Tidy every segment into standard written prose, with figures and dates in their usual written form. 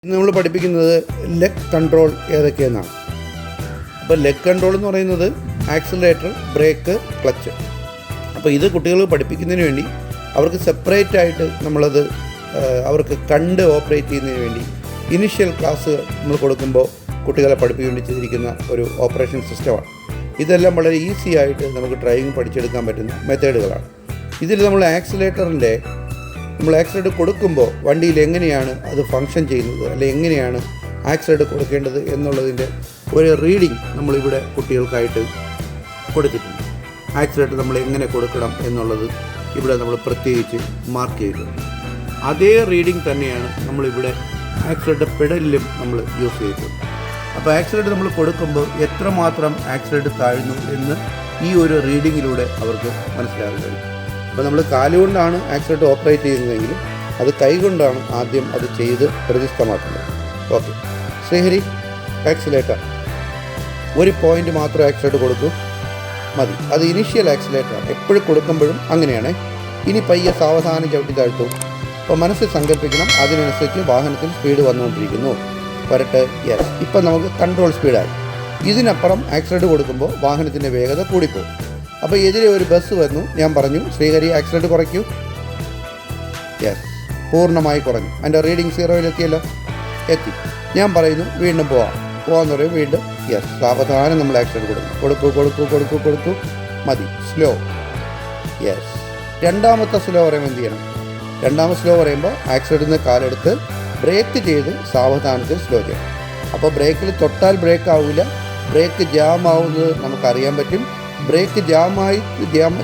ഇന്ന് നമ്മൾ പഠിപ്പിക്കുന്നത് ലെഗ് കൺട്രോൾ ഏതൊക്കെയെന്നാണ്. അപ്പോൾ ലെഗ് കൺട്രോൾ എന്ന് പറയുന്നത് ആക്സിലറേറ്റർ, ബ്രേക്ക്, ക്ലച്ച്. അപ്പോൾ ഇത് കുട്ടികൾ പഠിപ്പിക്കുന്നതിന് വേണ്ടി അവർക്ക് സെപ്പറേറ്റ് ആയിട്ട് നമ്മളത് അവർക്ക് കണ്ട് ഓപ്പറേറ്റ് ചെയ്യുന്നതിന് വേണ്ടി ഇനിഷ്യൽ ക്ലാസ് നമ്മൾ കൊടുക്കുമ്പോൾ കുട്ടികളെ പഠിപ്പിക്കാൻ വേണ്ടി ചെയ്തിരിക്കുന്ന ഒരു ഓപ്പറേഷൻ സിസ്റ്റമാണ്. ഇതെല്ലാം വളരെ ഈസി ആയിട്ട് നമുക്ക് ഡ്രൈവിംഗ് പഠിച്ചെടുക്കാൻ പറ്റുന്ന മെത്തേഡുകളാണ്. ഇതിൽ നമ്മൾ ആക്സിലേറ്റർ കൊടുക്കുമ്പോൾ വണ്ടിയിൽ എങ്ങനെയാണ് അത് ഫങ്ഷൻ ചെയ്യുന്നത്, അല്ലെങ്കിൽ എങ്ങനെയാണ് ആക്സിലേറ്റർ കൊടുക്കേണ്ടത് എന്നുള്ളതിൻ്റെ ഒരു റീഡിങ് നമ്മളിവിടെ കുട്ടികൾക്കായിട്ട് കൊടുത്തിട്ടുണ്ട്. ആക്സിലേറ്റർ നമ്മൾ എങ്ങനെ കൊടുക്കണം എന്നുള്ളത് ഇവിടെ നമ്മൾ പ്രത്യേകിച്ച് മാർക്ക് ചെയ്തിട്ടുണ്ട്. അതേ റീഡിങ് തന്നെയാണ് നമ്മളിവിടെ ആക്സിലേറ്റർ പെഡലിലും നമ്മൾ യൂസ് ചെയ്തിട്ടുണ്ട്. അപ്പോൾ ആക്സിലേറ്റർ നമ്മൾ കൊടുക്കുമ്പോൾ എത്രമാത്രം ആക്സിലേറ്റർ താഴ്ന്നു എന്ന് ഈ ഒരു റീഡിങ്ങിലൂടെ അവർക്ക് മനസ്സിലാക്കാൻ കഴിയും. അപ്പോൾ നമ്മൾ കാലുകൊണ്ടാണ് ആക്സിലേറ്റർ ഓപ്പറേറ്റ് ചെയ്യുന്നതെങ്കിലും അത് കൈകൊണ്ടാണ് ആദ്യം അത് ചെയ്ത് പ്രതിസ്ഥമാക്കുന്നത്. ഓക്കെ, ശ്രീഹരി, ആക്സിലേറ്റർ ഒരു പോയിൻ്റ് മാത്രം ആക്സിലേറ്റർ കൊടുക്കൂ, മതി. അത് ഇനീഷ്യൽ ആക്സിലേറ്ററാണ്, എപ്പോഴും കൊടുക്കുമ്പോഴും അങ്ങനെയാണ്. ഇനി പയ്യെ സാവധാനം ചവിട്ടി താഴ്ത്തു. അപ്പോൾ മനസ്സിൽ സങ്കല്പിക്കണം, അതിനനുസരിച്ച് വാഹനത്തിൽ സ്പീഡ് വന്നുകൊണ്ടിരിക്കുന്നു. വരട്ടെ, യെസ്. ഇപ്പം നമുക്ക് കൺട്രോൾ സ്പീഡായി. ഇതിനപ്പുറം ആക്സിലേറ്റർ കൊടുക്കുമ്പോൾ വാഹനത്തിൻ്റെ വേഗത കൂടിപ്പോകും. അപ്പോൾ എതിരെ ഒരു ബസ് വന്നു, ഞാൻ പറഞ്ഞു ശ്രീഹരി ആക്സിലേറ്റർ കുറയ്ക്കൂ, യെസ്, പൂർണ്ണമായി കുറഞ്ഞു. അതിൻ്റെ റീഡിങ് 0-ലെത്തിയല്ലോ, എത്തി. ഞാൻ പറയുന്നു വീണ്ടും പോകാമെന്ന് പറയും, വീണ്ടും യെസ്. സാവധാനം നമ്മൾ ആക്സിലേറ്റർ കൊടുക്കും, മതി, സ്ലോ, യെസ്. രണ്ടാമത്തെ സ്ലോ പറയുമ്പോൾ എന്ത് ചെയ്യണം? രണ്ടാമത്തെ സ്ലോ പറയുമ്പോൾ ആക്സിലേറ്ററിൽ നിന്ന് കാലെടുത്ത് ബ്രേക്ക് ചെയ്ത് സാവധാനത്തിൽ സ്ലോ ചെയ്യണം. അപ്പോൾ ബ്രേക്കിൽ തൊട്ടാൽ ബ്രേക്ക് ആവില്ല, ബ്രേക്ക് ജാം ആവുന്നത് നമുക്കറിയാൻ പറ്റും. ബ്രേക്ക്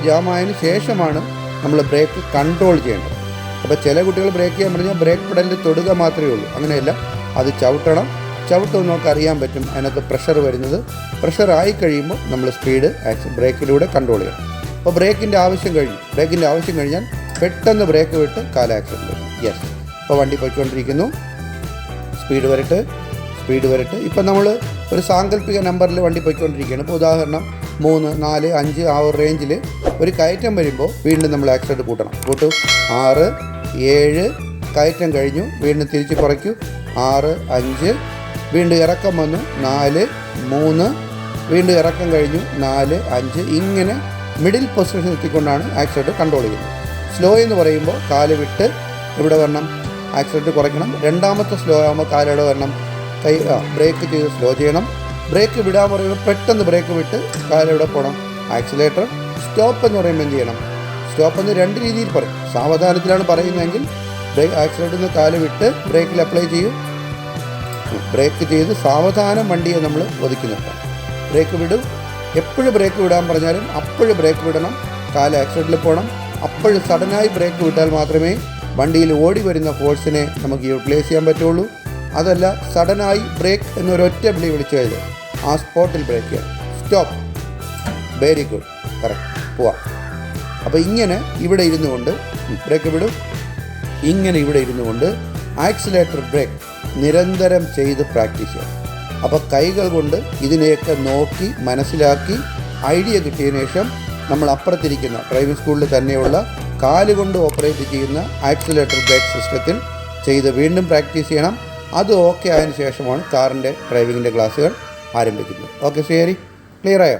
ജാമായതിനു ശേഷമാണ് നമ്മൾ ബ്രേക്ക് കൺട്രോൾ ചെയ്യേണ്ടത്. അപ്പോൾ ചില കുട്ടികൾ ബ്രേക്ക് ചെയ്യാൻ പറഞ്ഞാൽ ബ്രേക്ക് പെഡലിൽ തൊടുക മാത്രമേ ഉള്ളൂ. അങ്ങനെയല്ല, അത് ചവിട്ടും നമുക്കറിയാൻ പറ്റും അതിനകത്ത് പ്രഷർ വരുന്നത്. പ്രഷർ ആയി കഴിയുമ്പോൾ നമ്മൾ സ്പീഡ് ബ്രേക്കിലൂടെ കൺട്രോൾ ചെയ്യണം. അപ്പോൾ ബ്രേക്കിൻ്റെ ആവശ്യം കഴിഞ്ഞാൽ പെട്ടെന്ന് ബ്രേക്ക് വിട്ട് കാൽ ആക്സിഡൻറ്റ് വരും. യെസ്. അപ്പോൾ വണ്ടി പോയിക്കൊണ്ടിരിക്കുന്നു, സ്പീഡ് വരട്ടെ. ഇപ്പം നമ്മൾ ഒരു സാങ്കല്പിക നമ്പറിൽ വണ്ടി പോയിക്കൊണ്ടിരിക്കുകയാണ്. ഇപ്പോൾ ഉദാഹരണം 3, 4, 5 ആ ഒരു റേഞ്ചിൽ ഒരു കയറ്റം വരുമ്പോൾ വീണ്ടും നമ്മൾ ആക്സിലേറ്റർ കൂട്ടും. 6, 7, കയറ്റം കഴിഞ്ഞു, വീണ്ടും തിരിച്ച് കുറയ്ക്കൂ. 6, 5, വീണ്ടും ഇറക്കം വന്നു, 4, 3, വീണ്ടും ഇറക്കം കഴിഞ്ഞു, 4, 5. ഇങ്ങനെ മിഡിൽ പൊസിഷൻ എത്തിക്കൊണ്ടാണ് ആക്സിലേറ്റർ കൺട്രോൾ ചെയ്യുന്നത്. സ്ലോ എന്ന് പറയുമ്പോൾ കാല് വിട്ട് ഇവിടെ വരണം, ആക്സിലേറ്റർ കുറയ്ക്കണം. രണ്ടാമത്തെ സ്ലോ ആകുമ്പോൾ കാലിവിടെ വരണം, ബ്രേക്ക് ചെയ്ത് സ്ലോ ചെയ്യണം. ബ്രേക്ക് വിടാൻ പറയുമ്പോൾ പെട്ടെന്ന് ബ്രേക്ക് വിട്ട് കാലിവിടെ പോകണം. ആക്സിലേറ്റർ സ്റ്റോപ്പ് എന്ന് പറയുമ്പോൾ എന്ത് ചെയ്യണം? സ്റ്റോപ്പ് എന്ന് 2 രീതിയിൽ പറയും. സാവധാനത്തിലാണ് പറയുന്നതെങ്കിൽ ആക്സിലേറ്ററിൽ നിന്ന് കാല് വിട്ട് ബ്രേക്കിൽ അപ്ലൈ ചെയ്യും. ബ്രേക്ക് ചെയ്ത് സാവധാനം വണ്ടിയെ നമ്മൾ ഒതുക്കി നിർത്താം. ബ്രേക്ക് വിടും. എപ്പോഴും ബ്രേക്ക് വിടാൻ പറഞ്ഞാലും അപ്പോഴും ബ്രേക്ക് വിടണം. കാല് ആക്സിലേറ്ററിൽ പോകണം. അപ്പോഴും സഡനായി ബ്രേക്ക് വിട്ടാൽ മാത്രമേ വണ്ടിയിൽ ഓടി വരുന്ന ഫോഴ്സിനെ നമുക്ക് യൂട്ടിലൈസ് ചെയ്യാൻ പറ്റുള്ളൂ. അതല്ല, സഡനായി ബ്രേക്ക് എന്നൊരൊറ്റ വിളി വിളിച്ചു കഴിഞ്ഞാൽ ആ സ്പോട്ടിൽ ബ്രേക്ക് ചെയ്യണം. സ്റ്റോപ്പ്, വെരി ഗുഡ്, കറക്റ്റ്, പോവാം. അപ്പോൾ ഇങ്ങനെ ഇവിടെ ഇരുന്നു കൊണ്ട് ബ്രേക്ക് വിടും. ഇങ്ങനെ ഇവിടെ ഇരുന്നു കൊണ്ട് ആക്സിലേറ്റർ ബ്രേക്ക് നിരന്തരം ചെയ്ത് പ്രാക്ടീസ് ചെയ്യണം. അപ്പോൾ കൈകൾ കൊണ്ട് ഇതിനെയൊക്കെ നോക്കി മനസ്സിലാക്കി ഐഡിയ കിട്ടിയതിനു ശേഷം നമ്മൾ അപ്പുറത്തിരിക്കുന്ന ഡ്രൈവിംഗ് സ്കൂളിൽ തന്നെയുള്ള കാലുകൊണ്ട് ഓപ്പറേറ്റ് ചെയ്യുന്ന ആക്സിലേറ്റർ ബ്രേക്ക് സിസ്റ്റത്തിൽ ചെയ്ത് വീണ്ടും പ്രാക്ടീസ് ചെയ്യണം. അത് ഓക്കെ ആയതിനു ശേഷമാണ് കാറിൻ്റെ ഡ്രൈവിങ്ങിൻ്റെ ക്ലാസ്സുകൾ ആരംഭിക്കുന്നത്. ഓക്കെ, ശരി, ക്ലിയർ ആയോ?